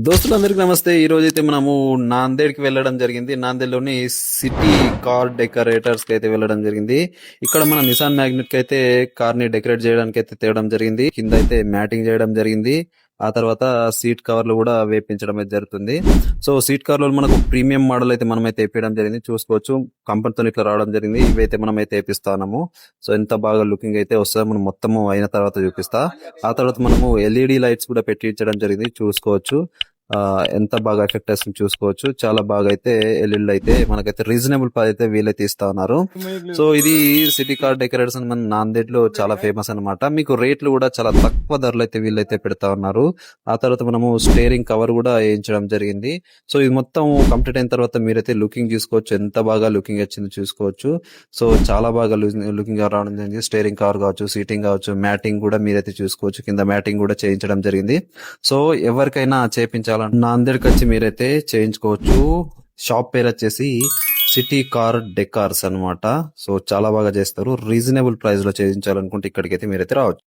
దోస్తులందరికీ నమస్తే. ఈ రోజైతే మనము నాందేడ్కి వెళ్ళడం జరిగింది. నాందేడ్లోని సిటీ కార్ డెకరేటర్స్ కి అయితే వెళ్ళడం జరిగింది. ఇక్కడ మన నిసాన్ మ్యాగ్నెట్ కి అయితే కార్ ని డెకరేట్ చేయడానికి అయితే తేవడం జరిగింది. కింద అయితే మ్యాటింగ్ చేయడం జరిగింది. ఆ తర్వాత సీట్ కవర్లు కూడా వేపించడం అయితే జరుగుతుంది. సో సీట్ కవర్లు మనకు ప్రీమియం మోడల్ అయితే మనం అయితే వేపించడం జరిగింది. చూసుకోవచ్చు, కంపెనీతో ఇట్లా రావడం జరిగింది. ఇవైతే మనం అయితే వేపిస్తాము. సో ఎంత బాగా లుకింగ్ అయితే వస్తుందో మనం మొత్తము అయిన తర్వాత చూపిస్తా. ఆ తర్వాత మనము ఎల్ఈడి లైట్స్ కూడా పెట్టించడం జరిగింది. చూసుకోవచ్చు ఎంత బాగా ఎఫెక్ట్ వస్తుంది చూసుకోవచ్చు. చాలా బాగా అయితే ఎల్ఈడి అయితే మనకైతే రీజనబుల్ ప్రైస్ అయితే వీలైతే ఇస్తా ఉన్నారు. సో ఇది సిటీ కార్ డెకరేటర్స్ అని మన నాందేడ్ లో చాలా ఫేమస్ అన్నమాట. మీకు రేట్లు కూడా చాలా తక్కువ ధరలు అయితే వీళ్ళైతే పెడతా ఉన్నారు. ఆ తర్వాత మనము స్టీరింగ్ కవర్ కూడా వేయించడం జరిగింది. సో ఇది మొత్తం కంప్లీట్ అయిన తర్వాత మీరైతే లుకింగ్ చూసుకోవచ్చు, ఎంత బాగా లుకింగ్ వచ్చింది చూసుకోవచ్చు. సో చాలా బాగా లుకింగ్ రావడం జరిగింది. స్టీరింగ్ కవర్ కావచ్చు, సీటింగ్ కావచ్చు, మ్యాటింగ్ కూడా మీరైతే చూసుకోవచ్చు. కింద మ్యాటింగ్ కూడా చేయించడం జరిగింది. సో ఎవరికైనా చేయించాలి నాందేడ్కి వచ్చి మీరైతే చేయించుకోవచ్చు. షాప్ పేరు వచ్చేసి సిటీ కార్ డెకార్స్ అన్నమాట. సో చాలా బాగా చేస్తారు. రీజనబుల్ ప్రైస్ లో చేయించాలనుకుంటే ఇక్కడికైతే మీరైతే రావచ్చు.